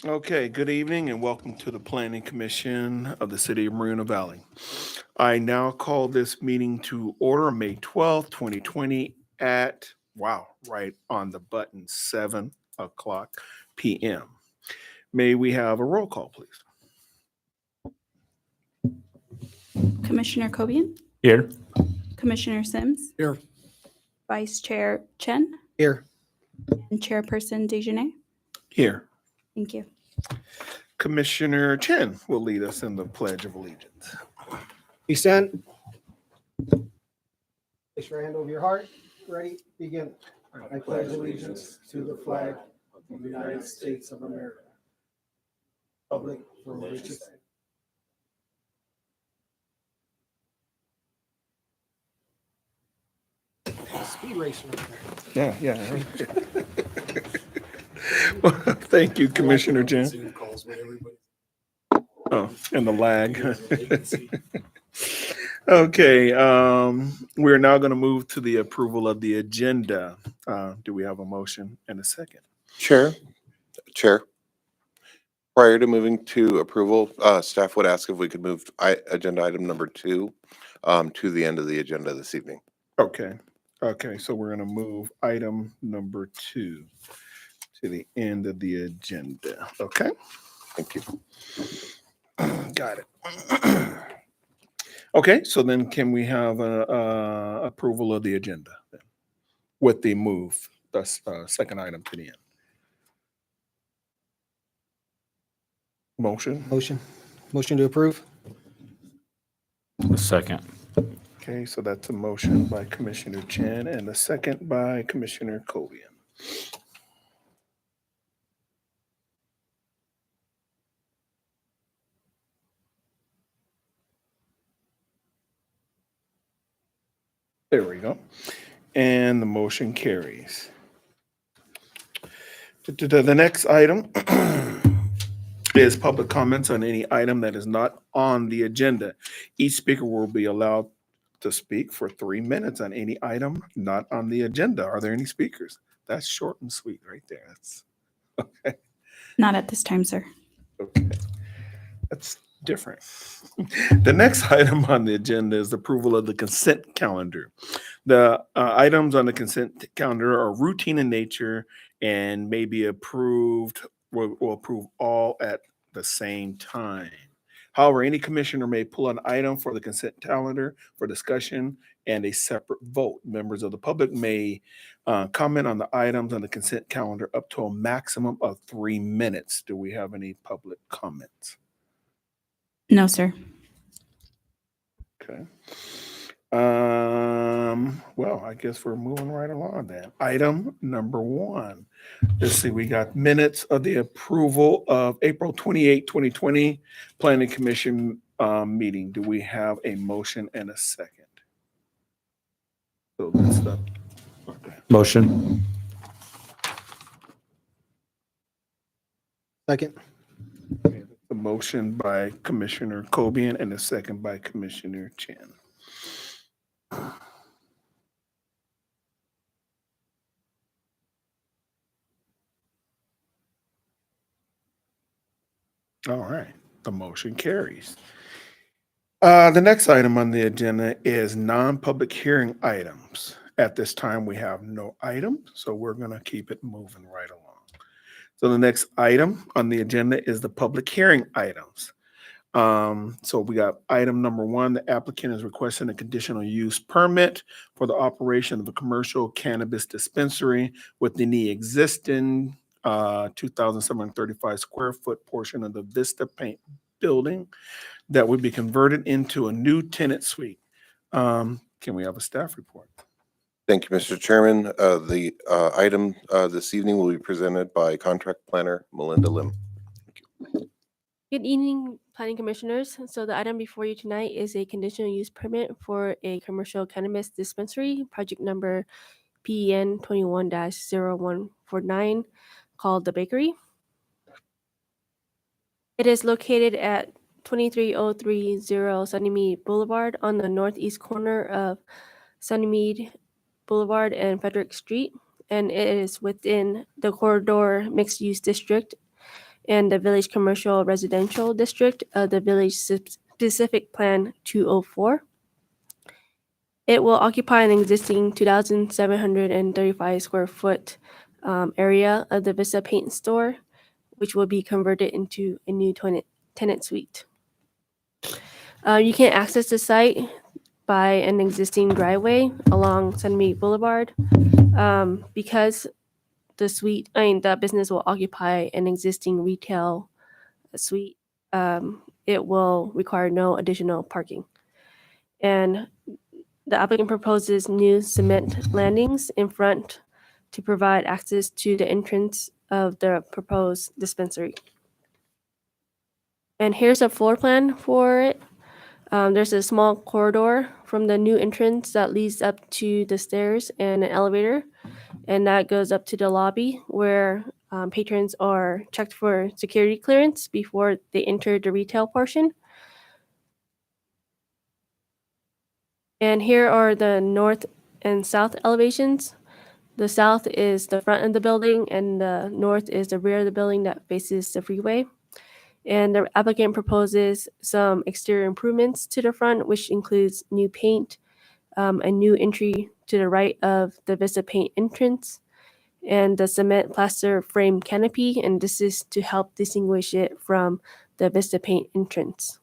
Okay, good evening and welcome to the Planning Commission of the City of Marina Valley. I now call this meeting to order May 12th, 2020 at, wow, right on the button, 7 o'clock p.m. May we have a roll call, please? Commissioner Cobian, Here. Commissioner Sims, Here. Vice Chair Chen, Here. and Chairperson Dejanay. Here. Thank you. Commissioner Chen will lead us in the Pledge of Allegiance. You stand. Place your hand over your heart. Ready? Begin. I pledge allegiance to the flag of the United States of America. Public for which it stands. Speed racer over there. Yeah. Well, thank you, Commissioner Chen. Zoom calls with everybody. Oh, and the lag. Okay, we're now going to move to the approval of the agenda. Do we have a motion and a second? Chair, prior to moving to approval, staff would ask if we could move agenda item number 2 to the end of the agenda this evening. Okay, so we're going to move item number 2 to the end of the agenda. Okay, Thank you. got it. Okay, so then can we have a approval of the agenda then? With the move, the second item to the end? Motion? Motion to approve. A second. Okay, so that's a motion by Commissioner Chen and a second by Commissioner Cobian. There we go. And the motion carries. The next item is public comments on any item that is not on the agenda. Each speaker will be allowed to speak for 3 minutes on any item not on the agenda. Are there any speakers? That's short and sweet right there. That's okay. Not at this time, sir. Okay. That's different. The next item on the agenda is the approval of the consent calendar. The items on the consent calendar are routine in nature and may be approved, we'll approve all at the same time. However, any commissioner may pull an item for the consent calendar for discussion and a separate vote. Members of the public may comment on the items on the consent calendar up to a maximum of 3 minutes. Do we have any public comments? No, sir. Okay. Well, I guess we're moving right along then. Item number 1. Let's see, we got minutes of the approval of April 28, 2020 Planning Commission meeting. Do we have a motion and a second? So that's the okay. Motion. Second. A motion by Commissioner Cobian and a second by Commissioner Chen. All right, the motion carries. The next item on the agenda is non-public hearing items. At this time, we have no item, so we're going to keep it moving right along. So the next item on the agenda is the public hearing items. So we got item number 1, the applicant is requesting a conditional use permit for the operation of a commercial cannabis dispensary within the existing 2,735 square foot portion of the Vista Paint building that would be converted into a new tenant suite. Can we have a staff report? Thank you, Mr. Chairman. The item this evening will be presented by contract planner Melinda Lim. Good evening, Planning Commissioners. So the item before you tonight is a conditional use permit for a commercial cannabis dispensary, project number PEN 21-0149, called The Bakery. It is located at 23030 Sunnymead Boulevard on the northeast corner of Sunnymead Boulevard and Frederick Street, and it is within the corridor mixed-use district and the Village Commercial Residential District of the Village Specific Plan 204. It will occupy an existing 2,735 square foot area of the Vista Paint Store, which will be converted into a new tenant suite. You can access the site by an existing driveway along Sunmead Boulevard. Because the business will occupy an existing retail suite, it will require no additional parking. And the applicant proposes new cement landings in front to provide access to the entrance of the proposed dispensary. And here's a floor plan for it. There's a small corridor from the new entrance that leads up to the stairs and an elevator, and that goes up to the lobby where patrons are checked for security clearance before they enter the retail portion. And here are the north and south elevations. The south is the front of the building, and the north is the rear of the building that faces the freeway. And the applicant proposes some exterior improvements to the front, which includes new paint, a new entry to the right of the Vista Paint entrance, and the cement plaster frame canopy, and this is to help distinguish it from the Vista Paint entrance.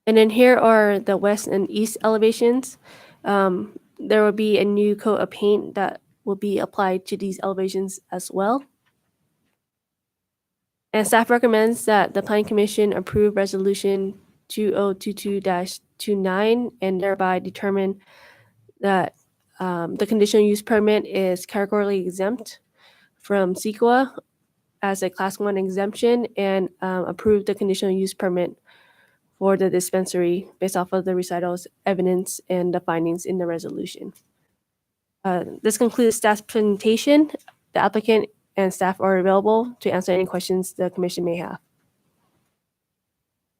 And then here are the west and east elevations. There will be a new coat of paint that will be applied to these elevations as well. And staff recommends that the Planning Commission approve Resolution 2022-29 and thereby determine that the conditional use permit is categorically exempt from CEQA as a Class 1 exemption, and approve the conditional use permit for the dispensary based off of the recitals, evidence, and the findings in the resolution. This concludes staff's presentation. The applicant and staff are available to answer any questions the commission may have.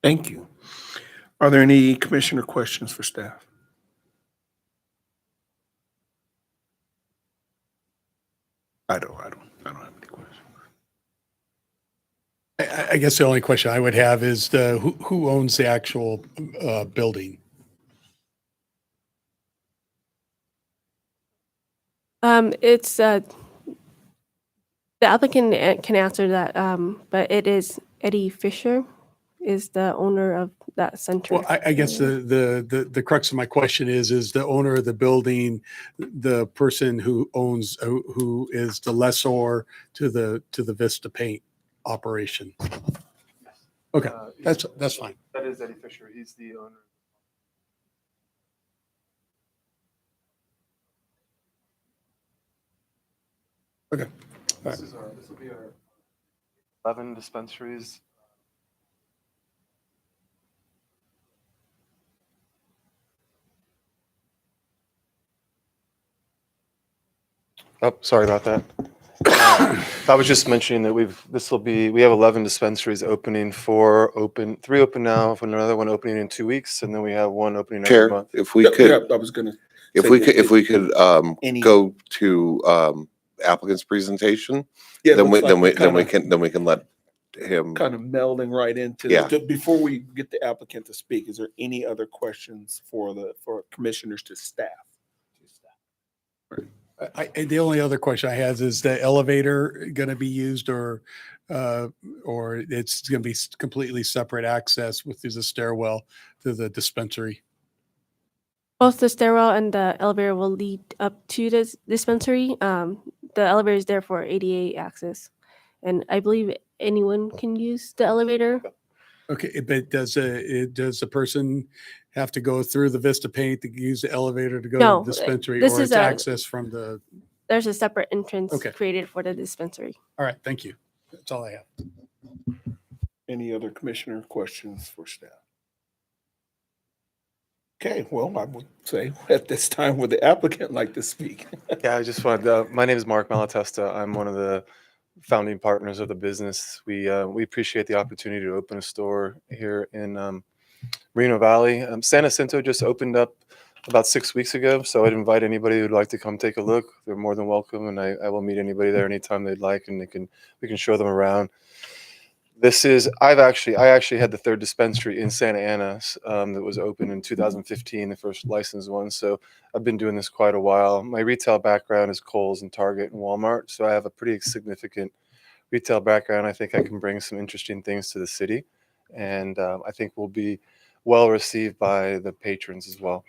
Thank you. Are there any commissioner questions for staff? I don't have any questions. I guess the only question I would have is who owns the actual building? It's the applicant can answer that, but it is Eddie Fisher is the owner of that center. Well, I guess the crux of my question is the owner of the building the person who owns, who is the lessor to the Vista Paint operation? Okay, that's fine. That is Eddie Fisher. He's the owner. Okay. This will be our 11 dispensaries. Oh, sorry about that. I was just mentioning that we have 11 dispensaries opening, 3 open now, with another one opening in 2 weeks, and then we have one opening every Chair, month. if we could, I was gonna. if we could Any- go to applicant's presentation, Yeah, then we kinda- can let him. Kind of melding right into Yeah. before we get the applicant to speak, is there any other questions for commissioners to staff? The only other question I have is the elevator going to be used or it's going to be completely separate access with through the stairwell to the dispensary? Both the stairwell and the elevator will lead up to the dispensary. The elevator is there for ADA access, and I believe anyone can use the elevator. Okay, but does the person have to go through the Vista Paint to use the elevator to go No, to the dispensary, this or is it's a- access from the? There's a separate entrance Okay. created for the dispensary. All right, thank you. That's all I have. Any other commissioner questions for staff? Okay, well, I would say at this time, would the applicant like to speak? Yeah, I just wanted. My name is Mark Malatesta. I'm one of the founding partners of the business. We appreciate the opportunity to open a store here in Reno Valley. San Jacinto just opened up about 6 weeks ago. So I'd invite anybody who'd like to come take a look. They're more than welcome, and I will meet anybody there anytime they'd like, and we can show them around. I actually had the third dispensary in Santa Ana that was open in 2015, the first licensed one. So I've been doing this quite a while. My retail background is Kohl's and Target and Walmart, so I have a pretty significant retail background. I think I can bring some interesting things to the city, and I think we'll be well received by the patrons as well.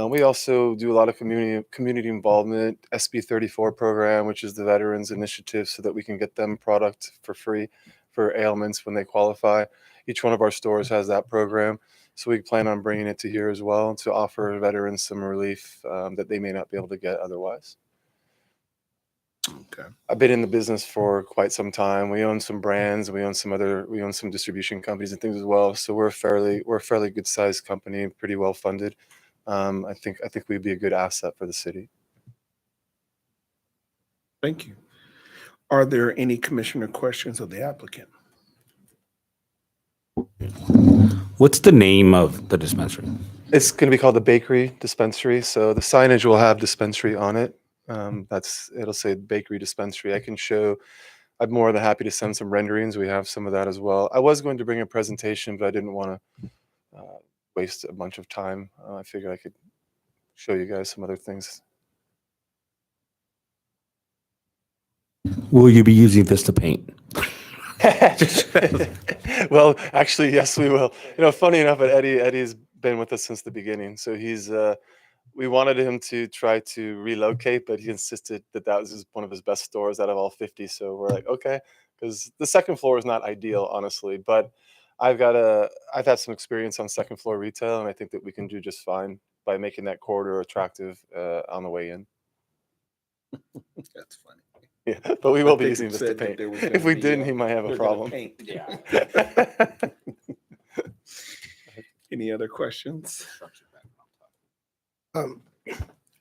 We also do a lot of community involvement, SB 34 program, which is the Veterans Initiative, so that we can get them product for free for ailments when they qualify. Each one of our stores has that program, so we plan on bringing it to here as well to offer veterans some relief that they may not be able to get otherwise. Okay. I've been in the business for quite some time. We own some brands. We own some distribution companies and things as well. So we're a fairly good sized company, pretty well funded. I think we'd be a good asset for the city. Thank you. Are there any commissioner questions of the applicant? What's the name of the dispensary? It's going to be called the Bakery Dispensary. So the signage will have dispensary on it. It'll say Bakery Dispensary. I'm more than happy to send some renderings. We have some of that as well. I was going to bring a presentation, but I didn't want to waste a bunch of time. I figured I could show you guys some other things. Will you be using Vista Paint? Well, actually, yes, we will. Funny enough, but Eddie's been with us since the beginning. So we wanted him to try to relocate, but he insisted that was one of his best stores out of all 50. So we're like, okay, because the second floor is not ideal, honestly, but I've had some experience on second floor retail, and I think that we can do just fine by making that corridor attractive on the way in. That's funny. Yeah, but we will be think using you Vista said that Paint. there was If gonna we be, didn't, he might have a they're gonna problem. paint. Any other questions?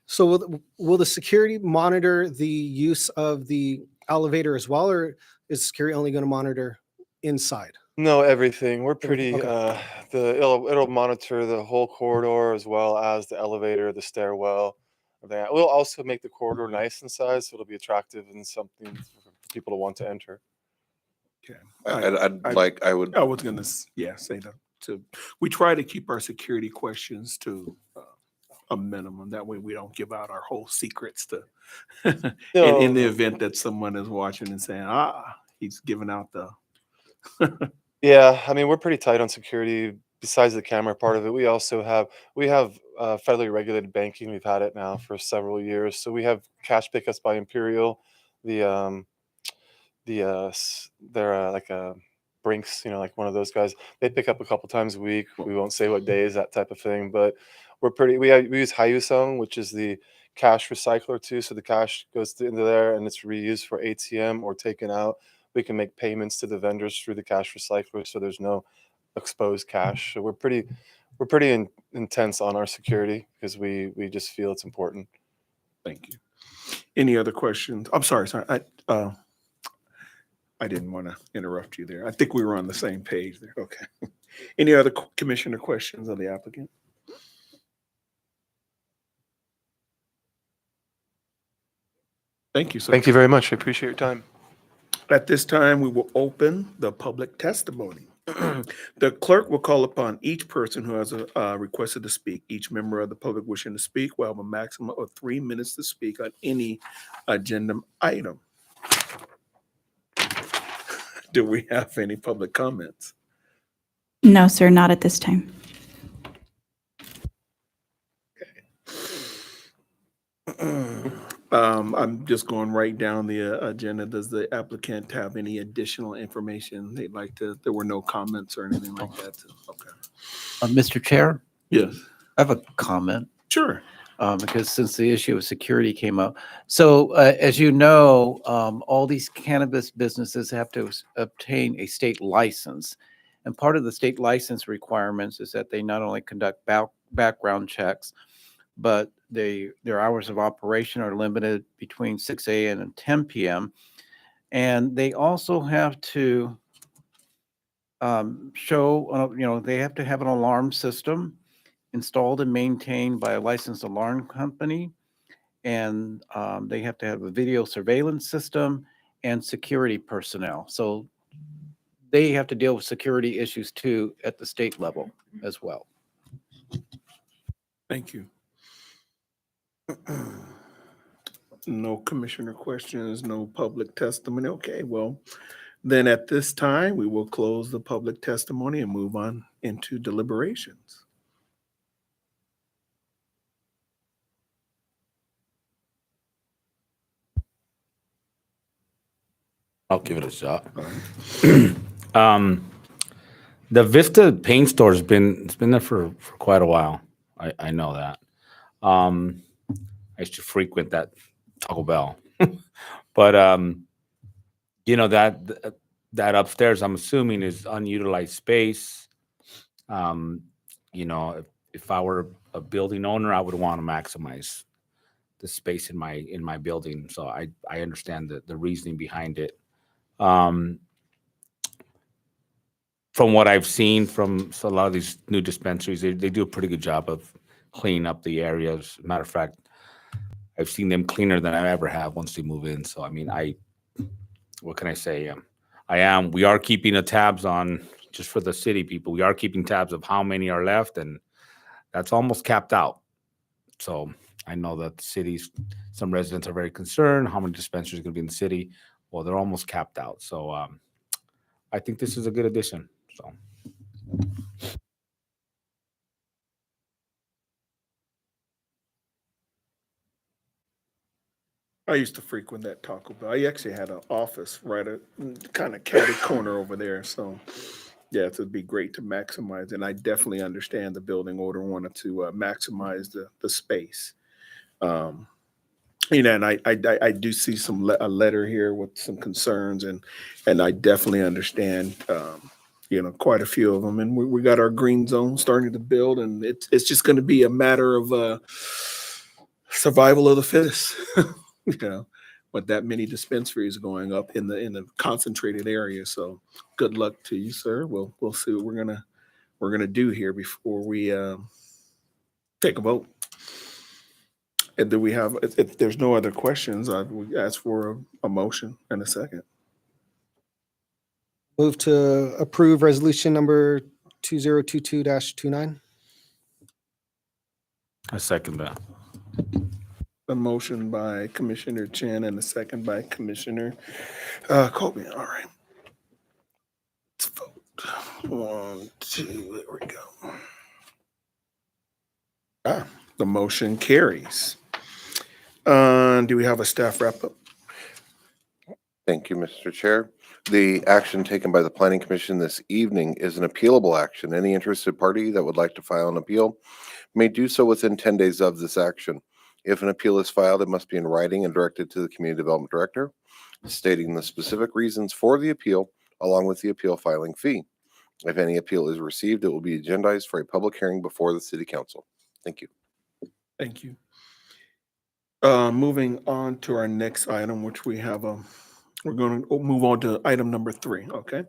So will the security monitor the use of the elevator as well, or is security only going to monitor inside? No, everything. We're pretty. Okay. It'll monitor the whole corridor as well as the elevator, the stairwell. That we'll also make the corridor nice inside, so it'll be attractive and something for people to want to enter. Okay. I would I was gonna, say that we try to keep our security questions to a minimum. That way we don't give out our whole secrets to, in the event that someone is watching and saying, he's giving out the. Yeah, I mean, we're pretty tight on security. Besides the camera part of it, we have federally regulated banking. We've had it now for several years. So we have cash pickups by Imperial. They're like a Brinks, like one of those guys. They pick up a couple times a week. We won't say what days, that type of thing. But we use Hayusong, which is the cash recycler too. So the cash goes into there and it's reused for ATM or taken out. We can make payments to the vendors through the cash recycler, so there's no exposed cash. So we're pretty intense on our security because we just feel it's important. Thank you. Any other questions? I'm sorry. I didn't want to interrupt you there. I think we were on the same page there. Okay. Any other commissioner questions of the applicant? Thank you, sir. Thank you very much. I appreciate your time. At this time, we will open the public testimony. The clerk will call upon each person who has requested to speak. Each member of the public wishing to speak will have a maximum of 3 minutes to speak on any agenda item. Do we have any public comments? No, sir, not at this time. I'm just going right down the agenda. Does the applicant have any additional information they'd like to? There were no comments or anything like that. Okay. Mr. Chair, Yes. I have a comment Sure. because since the issue of security came up. So as you know, all these cannabis businesses have to obtain a state license. And part of the state license requirements is that they not only conduct background checks, but their hours of operation are limited between 6 a.m. and 10 p.m. And they also have to show, they have to have an alarm system, installed and maintained by a licensed alarm company. And they have to have a video surveillance system and security personnel. So they have to deal with security issues too at the state level as well. Thank you. No commissioner questions, no public testimony. Okay, well, then at this time, we will close the public testimony and move on into deliberations. I'll give it a shot. The Vista paint store it's been there for quite a while. I know that. I used to frequent that Taco Bell, but that upstairs, I'm assuming, is unutilized space. If I were a building owner, I would want to maximize the space in my building. So I understand the reasoning behind it. From what I've seen from a lot of these new dispensaries, they do a pretty good job of cleaning up the areas. Matter of fact, I've seen them cleaner than I ever have once they move in. So, I mean, what can I say? We are keeping the tabs on, just for the city people, we are keeping tabs of how many are left, and that's almost capped out. So I know that the cities, some residents are very concerned how many dispensaries are going to be in the city. Well, they're almost capped out. So I think this is a good addition. So. I used to frequent that Taco Bell. I actually had an office right at kind of catty corner over there. So, yeah, it would be great to maximize. And I definitely understand the building owner wanted to maximize the space. And I do see a letter here with some concerns, and I definitely understand. Quite a few of them, and we got our green zone starting to build, and it's just going to be a matter of survival of the fittest. With that many dispensaries going up in the concentrated area. So good luck to you, sir. We'll see what we're gonna do here before we take a vote. And do we have? If there's no other questions, I would ask for a motion and a second. Move to approve resolution number 2022-29. I second that. A motion by Commissioner Chin and a second by Commissioner Colby. All right. Let's vote. 1, 2, there we go. The motion carries. Do we have a staff wrap-up? Thank you, Mr. Chair. The action taken by the Planning Commission this evening is an appealable action. Any interested party that would like to file an appeal may do so within 10 days of this action. If an appeal is filed, it must be in writing and directed to the Community Development Director, stating the specific reasons for the appeal, along with the appeal filing fee. If any appeal is received, it will be agendized for a public hearing before the City Council. Thank you. Thank you. Moving on to our next item, which we have, we're going to move on to item number 3, okay?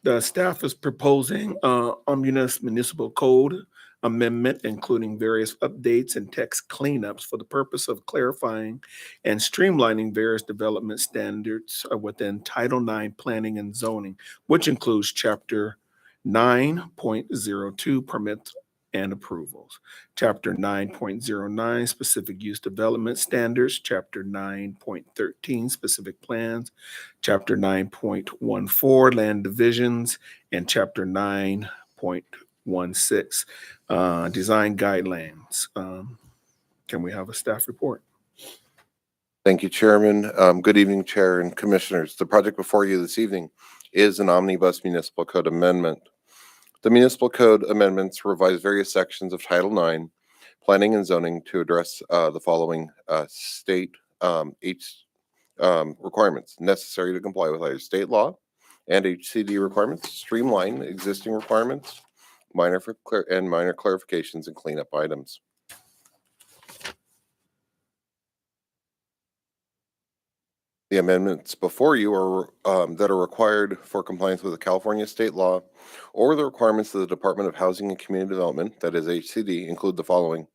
The staff is proposing Omnibus Municipal Code amendment, including various updates and text cleanups for the purpose of clarifying and streamlining various development standards within Title IX Planning and Zoning, which includes Chapter 9.02 Permits and Approvals, Chapter 9.09 Specific Use Development Standards, Chapter 9.13 Specific Plans, Chapter 9.14 Land Divisions, and Chapter 9.16 Design Guidelines. Can we have a staff report? Thank you, Chairman. Good evening, Chair and Commissioners. The project before you this evening is an Omnibus Municipal Code amendment. The Municipal Code amendments revise various sections of Title IX, Planning and Zoning, to address the following state requirements necessary to comply with either state law and HCD requirements, streamline existing requirements, minor clarifications and cleanup items. The amendments before you are that are required for compliance with the California state law or the requirements of the Department of Housing and Community Development, that is HCD, include the following: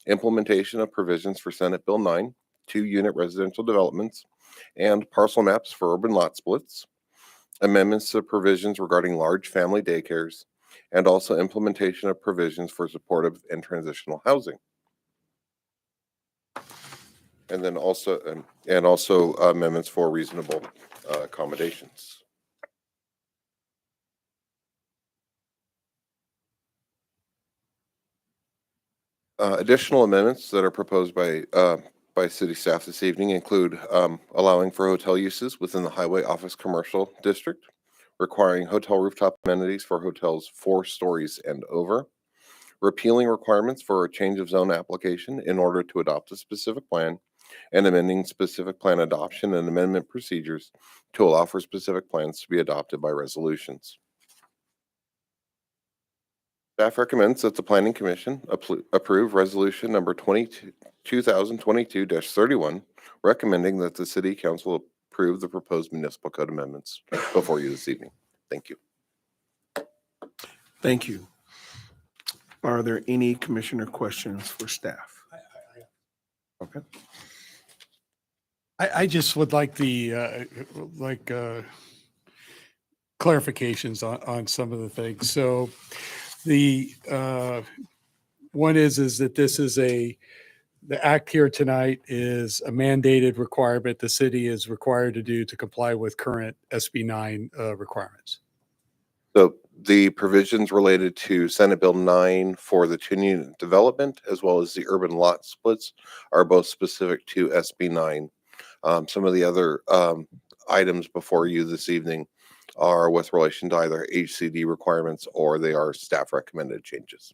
implementation of provisions for Senate Bill 9, 2-unit residential developments, and parcel maps for urban lot splits, amendments to provisions regarding large family daycares, and also implementation of provisions for supportive and transitional housing. And then also, amendments for reasonable accommodations. Additional amendments that are proposed by city staff this evening include allowing for hotel uses within the highway office commercial district, requiring hotel rooftop amenities for hotels 4 stories and over, repealing requirements for a change of zone application in order to adopt a specific plan, and amending specific plan adoption and amendment procedures to allow for specific plans to be adopted by resolutions. Staff recommends that the Planning Commission approve Resolution number 2022-31, recommending that the City Council approve the proposed municipal code amendments before you this evening. Thank you. Thank you. Are there any commissioner questions for staff? Okay. I just would like the, clarifications on some of the things. So the, one is that this is the act here tonight is a mandated requirement the city is required to do to comply with current SB 9 requirements. So the provisions related to Senate Bill 9 for the 2-unit development, as well as the urban lot splits, are both specific to SB 9. Some of the other items before you this evening are with relation to either HCD requirements or they are staff recommended changes.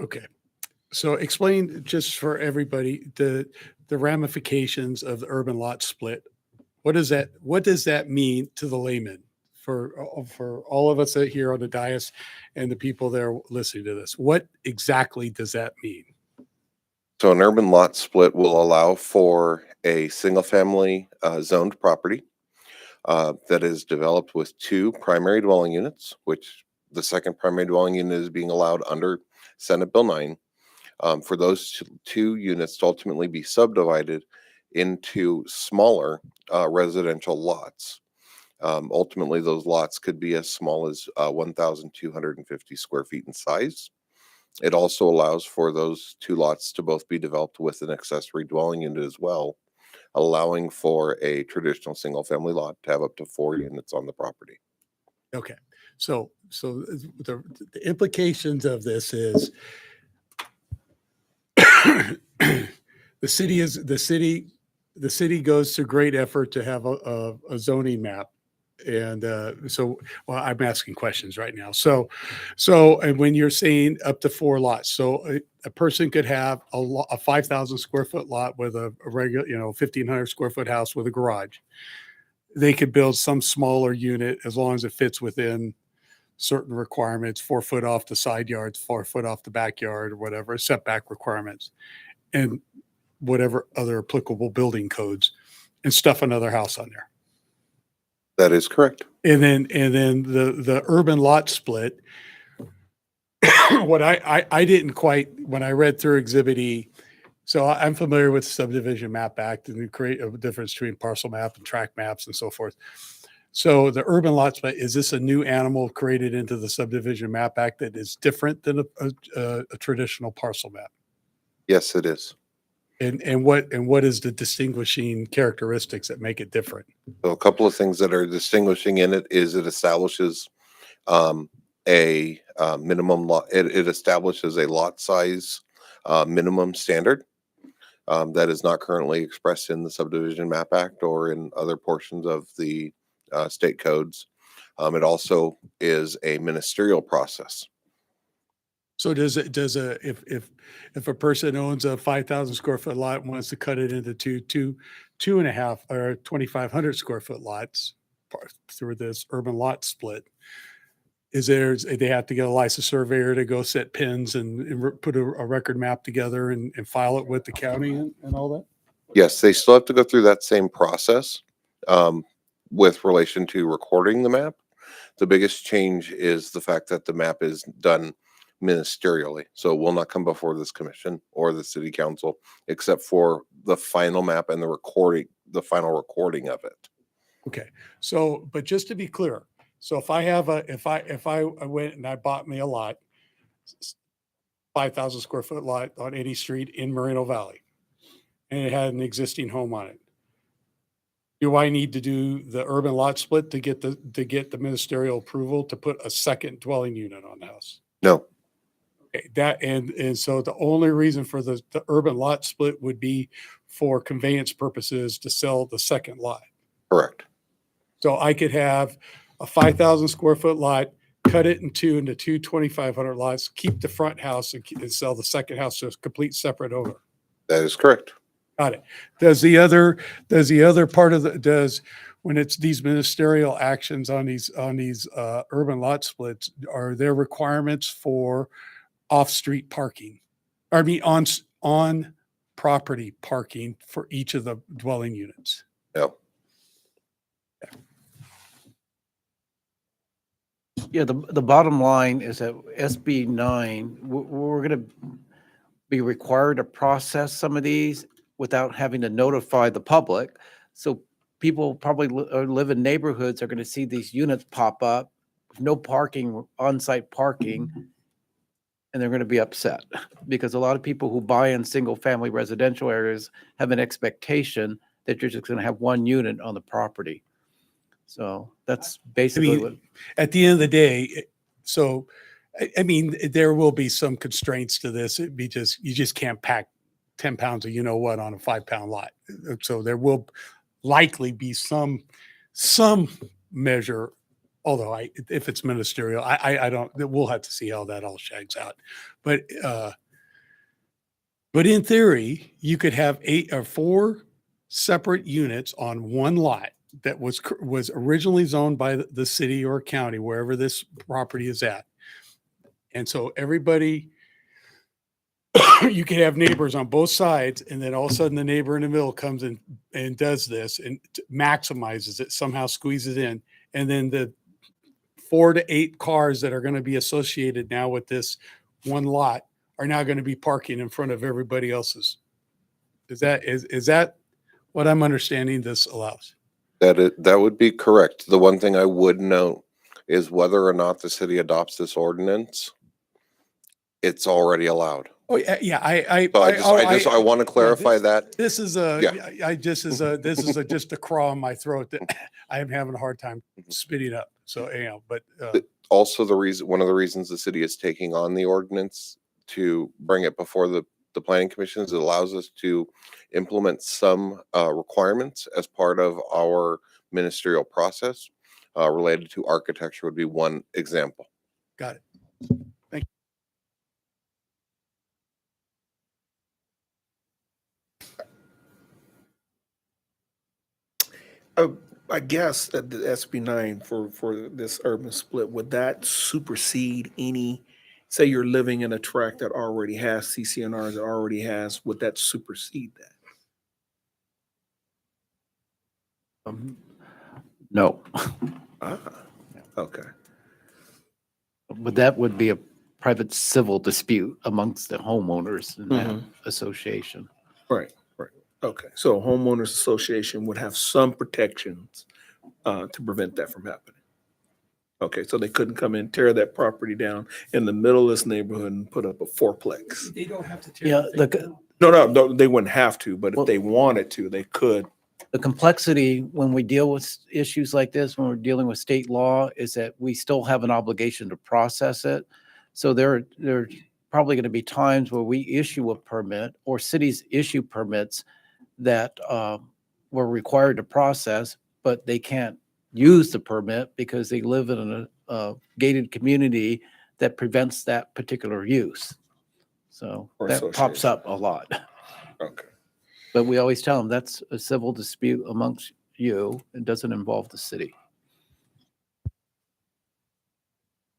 Okay. So explain just for everybody the ramifications of the urban lot split. What does that mean to the layman for all of us here on the dais and the people that are listening to this? What exactly does that mean? So an urban lot split will allow for a single family zoned property that is developed with 2 primary dwelling units, which the second primary dwelling unit is being allowed under Senate Bill 9, for those 2 units to ultimately be subdivided into smaller residential lots. Ultimately, those lots could be as small as 1,250 square feet in size. It also allows for those 2 lots to both be developed with an accessory dwelling unit as well, allowing for a traditional single-family lot to have up to 4 units on the property. Okay. So the implications of this is the city goes to great effort to have a zoning map. And well, I'm asking questions right now. So, and when you're saying up to 4 lots, so a person could have a 5,000 square foot lot with a regular, 1,500 square foot house with a garage. They could build some smaller unit as long as it fits within certain requirements, 4 foot off the side yards, 4 foot off the backyard, or whatever setback requirements, and whatever other applicable building codes, and stuff another house on there. That is correct. And then the urban lot split. What I didn't quite, when I read through Exhibit E, so I'm familiar with the Subdivision Map Act and the create a difference between parcel map and tract maps and so forth. So the urban lot split, is this a new animal created into the Subdivision Map Act that is different than a traditional parcel map? Yes, it is. And what is the distinguishing characteristics that make it different? So a couple of things that are distinguishing in it is it establishes a minimum lot. It establishes a lot size minimum standard that is not currently expressed in the Subdivision Map Act or in other portions of the state codes. It also is a ministerial process. So if a person owns a 5,000 square foot lot and wants to cut it into two and a half or 2,500 square foot lots through this urban lot split, they have to get a licensed surveyor to go set pins and put a record map together and file it with the county and all that? Yes, they still have to go through that same process with relation to recording the map. The biggest change is the fact that the map is done ministerially. So it will not come before this commission or the city council, except for the final map and the final recording of it. Okay, so, but just to be clear, so if I have if I went and I bought me a lot, 5,000 square foot lot on any street in Moreno Valley, and it had an existing home on it, do I need to do the urban lot split to get the ministerial approval to put a second dwelling unit on the house? No, Okay, that, and so the only reason for the urban lot split would be for conveyance purposes to sell the second lot. correct. So I could have a 5,000 square foot lot, cut it into two 2,500 lots, keep the front house and sell the second house to a complete separate owner. That is correct. Got it. Does the other part of when it's these ministerial actions on these urban lot splits, are there requirements for off-street parking? I mean, on property parking for each of the dwelling units? No. Yeah, the bottom line is that SB 9, we're going to be required to process some of these without having to notify the public. So people probably live in neighborhoods are going to see these units pop up, with no parking, on-site parking, and they're going to be upset because a lot of people who buy in single-family residential areas have an expectation that you're just going to have one unit on the property. So that's basically what. At the end of the day, so, I mean, there will be some constraints to this. It'd be you just can't pack 10 pounds of you-know-what on a 5-pound lot. So there will likely be some measure, although if it's ministerial, I don't, we'll have to see how that all shags out. But in theory, you could have 8 or 4 separate units on one lot that was originally zoned by the city or county, wherever this property is at. And so everybody, you could have neighbors on both sides, and then all of a sudden the neighbor in the middle comes in and does this and maximizes it, somehow squeezes it in. And then the 4 to 8 cars that are going to be associated now with this one lot are now going to be parking in front of everybody else's. Is that what I'm understanding this allows? That would be correct. The one thing I would note is whether or not the city adopts this ordinance, it's already allowed. Oh, yeah, So I want to clarify that. This is just a crawl in my throat that I am having a hard time spitting up. So, but Also, one of the reasons the city is taking on the ordinance to bring it before the planning commission is it allows us to implement some requirements as part of our ministerial process related to architecture would be one example. got it. Thank you. I guess that the SB9 for this urban split, would that supersede any, say you're living in a tract that already has CCNRs, that already has, would that supersede that? No, Ah, okay. but that would be a private civil dispute amongst the homeowners in that association. Right. Okay. So a homeowners association would have some protections to prevent that from happening. Okay, so they couldn't come in, tear that property down in the middle of this neighborhood and put up a fourplex. They don't have to tear. Yeah, the thing No, they wouldn't have to, but Well- if they wanted to, they could. the complexity when we deal with issues like this, when we're dealing with state law, is that we still have an obligation to process it. So there are probably going to be times where we issue a permit or cities issue permits that we're required to process, but they can't use the permit because they live in a gated community that prevents that particular use. So Or that pops association. up a lot. Okay. But we always tell them that's a civil dispute amongst you. It doesn't involve the city.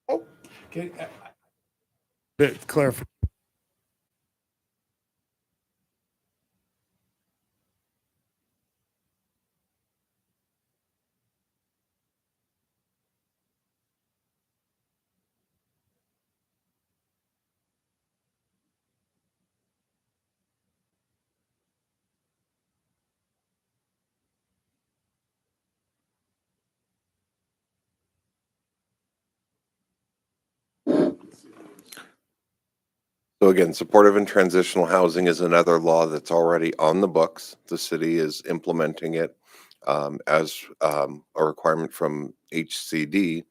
Okay. Bit of. Bit, 'Clarify. So again, supportive and transitional housing is another law that's already on the books. The city is implementing it as a requirement from HCD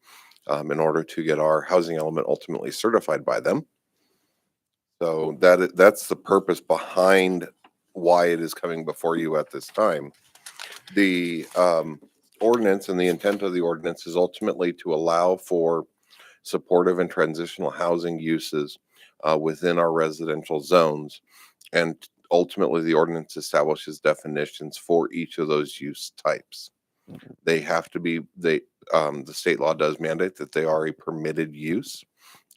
in order to get our housing element ultimately certified by them. So that's the purpose behind why it is coming before you at this time. The ordinance and the intent of the ordinance is ultimately to allow for supportive and transitional housing uses within our residential zones. And ultimately, the ordinance establishes definitions for each of those use types. They have to be, the state law does mandate that they are a permitted use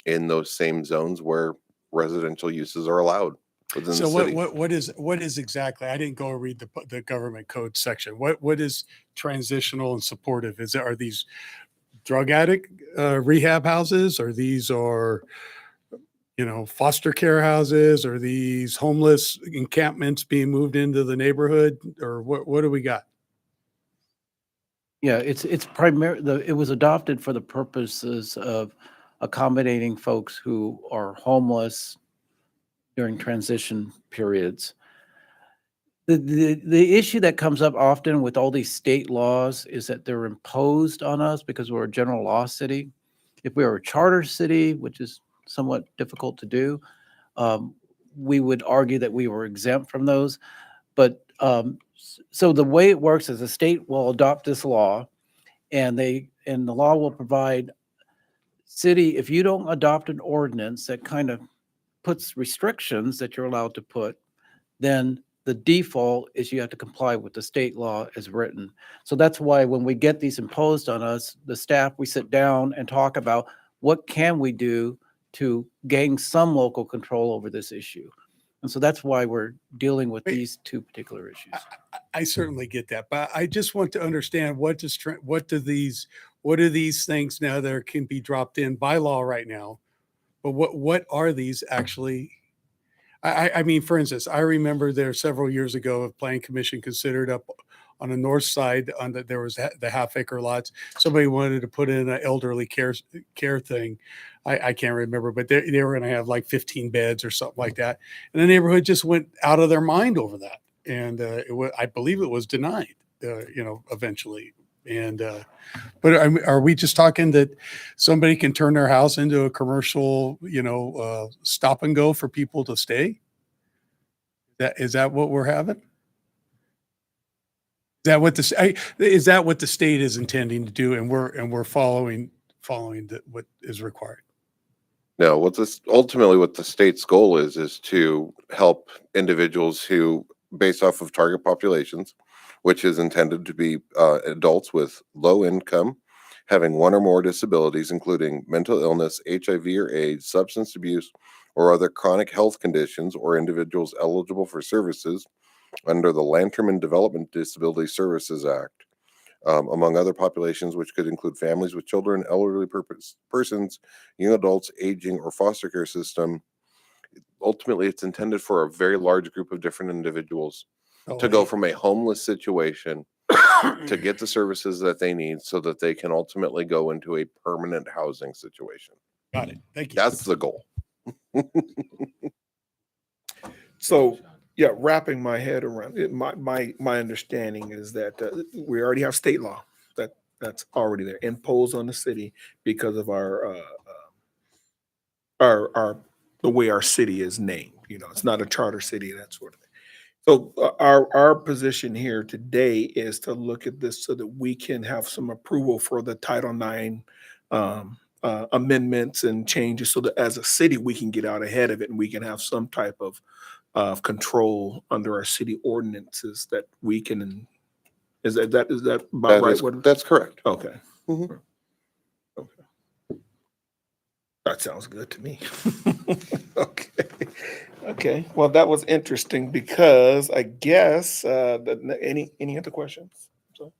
in those same zones where residential uses are allowed within So the city. what is exactly, I didn't go read the government code section. What is transitional and supportive? Are these drug addict rehab houses, or these are, foster care houses, or these homeless encampments being moved into the neighborhood, or what do we got? Yeah, it's it was adopted for the purposes of accommodating folks who are homeless during transition periods. The issue that comes up often with all these state laws is that they're imposed on us because we're a general law city. If we were a charter city, which is somewhat difficult to do, we would argue that we were exempt from those. But so the way it works is the state will adopt this law, and the law will provide city, if you don't adopt an ordinance that kind of puts restrictions that you're allowed to put, then the default is you have to comply with the state law as written. So that's why when we get these imposed on us, the staff, we sit down and talk about what can we do to gain some local control over this issue. And so that's why we're dealing with these two particular issues. I certainly get that, but I just want to understand what are these things now that can be dropped in by law right now? But what are these actually? I mean, for instance, I remember there several years ago, a planning commission considered up on the north side there was the half acre lots. Somebody wanted to put in an elderly care thing. I can't remember, but they were going to have like 15 beds or something like that. And the neighborhood just went out of their mind over that. And I believe it was denied, eventually. And, but are we just talking that somebody can turn their house into a commercial, stop and go for people to stay? Is that what we're having? Is that what the state is intending to do, and we're following what is required? No, what the state's goal is to help individuals who, based off of target populations, which is intended to be adults with low income, having one or more disabilities, including mental illness, HIV or AIDS, substance abuse, or other chronic health conditions, or individuals eligible for services under the Land-Term and Development Disability Services Act, among other populations, which could include families with children, elderly persons, young adults, aging, or foster care system. Ultimately, it's intended for a very large group of different individuals to go from a homeless situation to get the services that they need so that they can ultimately go into a permanent housing situation. Got it. Thank you. That's the goal. So, yeah, wrapping my head around it, my understanding is that we already have state law that's already there imposed on the city because of our the way our city is named. It's not a charter city, that sort of thing. So our position here today is to look at this so that we can have some approval for the Title IX amendments and changes, so that as a city we can get out ahead of it and we can have some type of control under our city ordinances that we can. Is that about right? That's correct. Okay. Mhm. Okay. That sounds good to me. Okay. Okay. Well, that was interesting because I guess any other questions? So,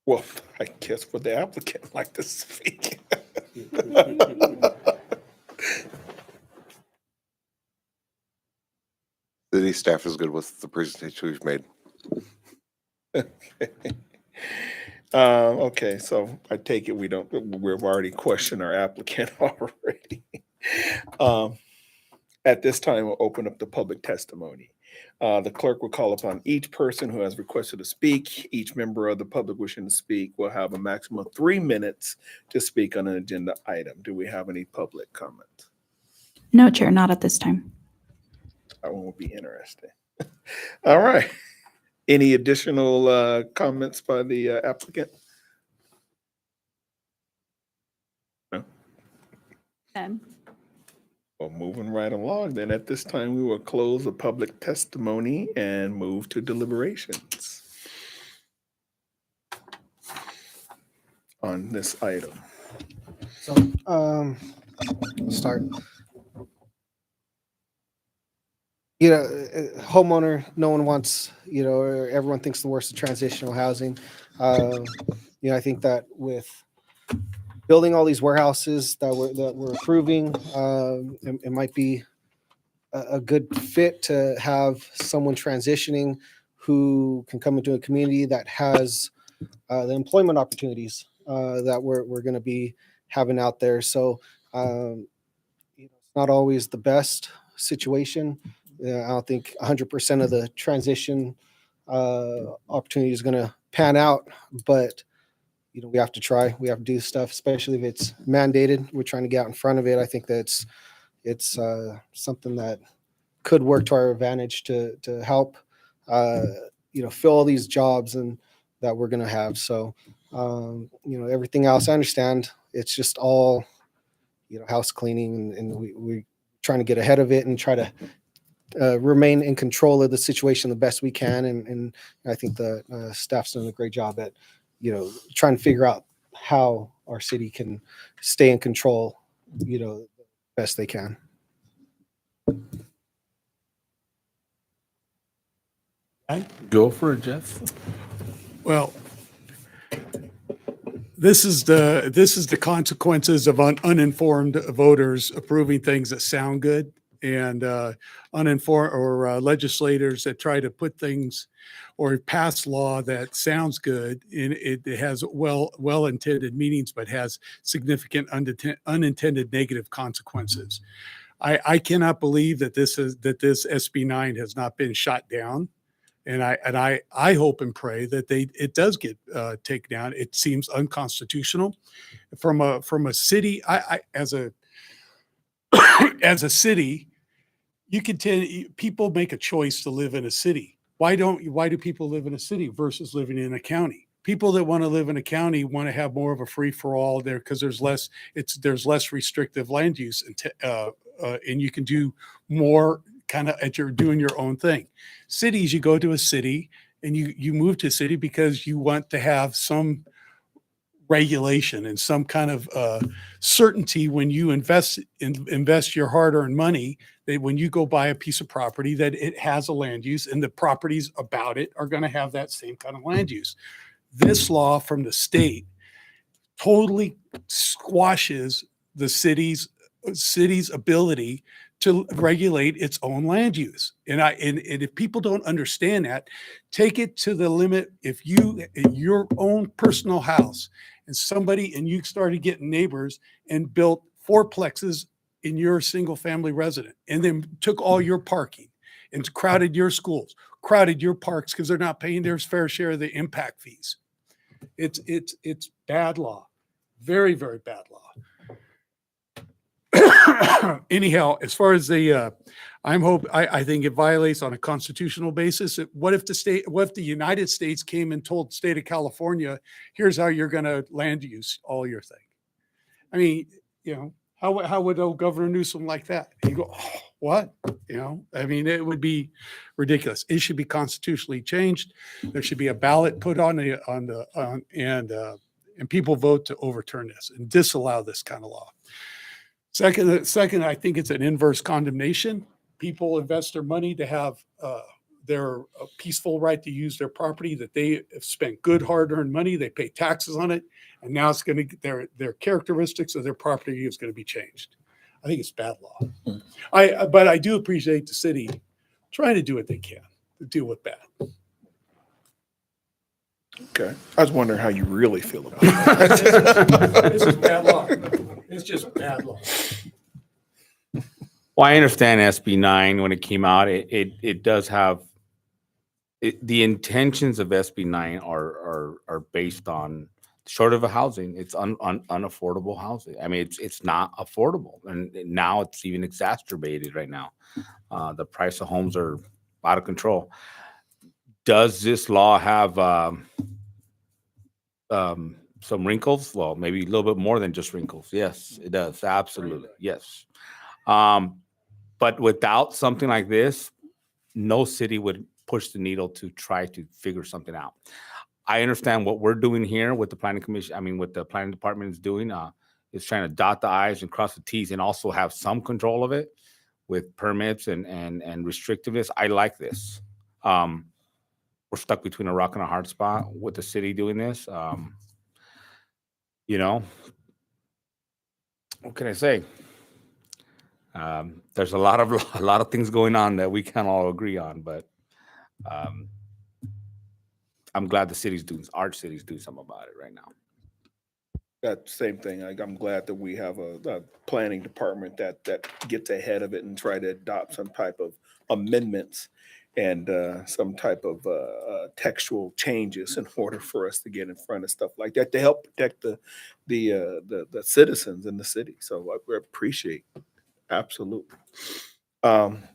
well, I guess would the applicant like to speak? City staff is good with the presentation we've made. Okay, so I take it we've already questioned our applicant already. At this time, we'll open up the public testimony. The clerk will call upon each person who has requested to speak. Each member of the public wishing to speak will have a maximum of 3 minutes to speak on an agenda item. Do we have any public comments? No, Chair, not at this time. That one will be interesting. All right. Any additional comments by the applicant? No? None. Well, moving right along, then at this time, we will close the public testimony and move to deliberations on this item. So, start. Homeowner, no one wants, everyone thinks the worst of transitional housing. I think that with building all these warehouses that we're approving, it might be a good fit to have someone transitioning who can come into a community that has the employment opportunities that we're going to be having out there. So it's not always the best situation. I don't think 100% of the transition opportunity is going to pan out, but we have to try. We have to do stuff, especially if it's mandated. We're trying to get out in front of it. I think that it's something that could work to our advantage to help, fill all these jobs and that we're going to have. So, everything else, I understand. It's just all, house cleaning, and we're trying to get ahead of it and try to remain in control of the situation the best we can. And I think the staff's done a great job at trying to figure out how our city can stay in control, best they can. Go for it, Jeff. Well, this is the consequences of uninformed voters approving things that sound good, and uninformed or legislators that try to put things or pass law that sounds good, and it has well-intended meanings, but has significant unintended negative consequences. I cannot believe that this SB 9 has not been shot down. And I hope and pray that it does get taken down. It seems unconstitutional from a city. As a city, people make a choice to live in a city. Why do people live in a city versus living in a county? People that want to live in a county want to have more of a free for all there because there's less restrictive land use, and you can do more kind of at you're doing your own thing. Cities, you go to a city and you move to a city because you want to have some regulation and some kind of certainty when you invest your hard-earned money, that when you go buy a piece of property that it has a land use and the properties about it are going to have that same kind of land use. This law from the state totally squashes the city's ability to regulate its own land use. And if people don't understand that, take it to the limit. If you, in your own personal house, and you started getting neighbors and built fourplexes in your single family resident, and then took all your parking and crowded your schools, crowded your parks because they're not paying their fair share of the impact fees. It's bad law, very, very bad law. Anyhow, as far as I think it violates on a constitutional basis. What if the United States came and told the state of California, here's how you're going to land use all your thing? I mean, how would old Governor Newsom like that? You go, oh, what? I mean, it would be ridiculous. It should be constitutionally changed. There should be a ballot put on and people vote to overturn this and disallow this kind of law. Second, I think it's an inverse condemnation. People invest their money to have their peaceful right to use their property that they have spent good hard-earned money. They pay taxes on it, and now it's going to their characteristics of their property is going to be changed. I think it's bad law. But I do appreciate the city trying to do what they can to deal with bad. Okay. I was wondering how you really feel about it. This is bad law. It's just bad law. Well, I understand SB 9 when it came out. It does have the intentions of SB 9 are based on short of a housing. It's unaffordable housing. I mean, it's not affordable, and now it's even exacerbated right now. The price of homes are out of control. Does this law have some wrinkles? Well, maybe a little bit more than just wrinkles. Yes, it does. Absolutely. Yes. But without something like this, no city would push the needle to try to figure something out. I understand what we're doing here with the planning commission. I mean, what the planning department is doing is trying to dot the I's and cross the T's and also have some control of it with permits and restrictiveness. I like this. We're stuck between a rock and a hard spot with the city doing this. You know, what can I say? There's a lot of things going on that we can't all agree on, but I'm glad our city's doing something about it right now. That same thing. I'm glad that we have a planning department that gets ahead of it and try to adopt some type of amendments and some type of textual changes in order for us to get in front of stuff like that to help protect the citizens in the city. So I appreciate, absolutely.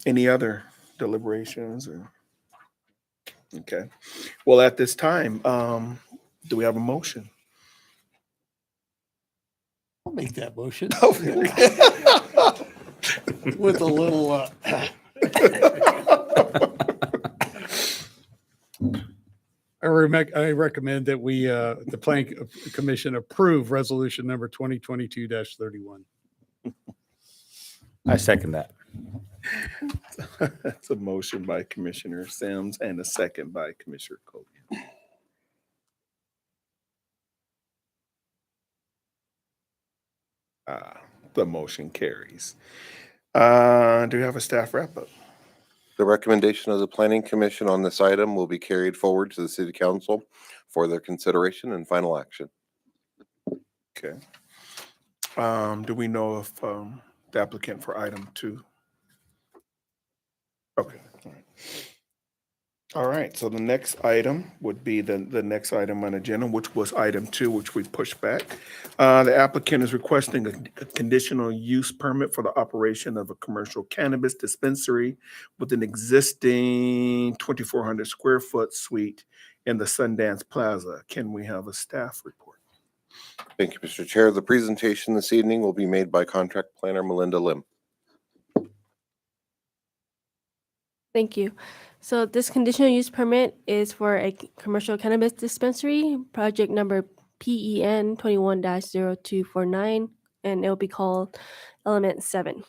Any other deliberations? Okay. Well, at this time, do we have a motion? I'll make that motion. With a little, I recommend that we, the Planning Commission approve resolution number 2022-31. I second that. That's a motion by Commissioner Sims and a second by Commissioner Cogan. The motion carries. Do we have a staff wrap-up? The recommendation of the Planning Commission on this item will be carried forward to the City Council for their consideration and final action. Okay. Do we know if the applicant for item 2? Okay. All right. All right. So the next item would be the next item on agenda, which was item 2, which we pushed back. The applicant is requesting a conditional use permit for the operation of a commercial cannabis dispensary with an existing 2,400 square foot suite in the Sundance Plaza. Can we have a staff report? Thank you, Mr. Chair. The presentation this evening will be made by contract planner Melinda Lim. Thank you. So this conditional use permit is for a commercial cannabis dispensary, project number PEN 21-0249, and it'll be called Element 7.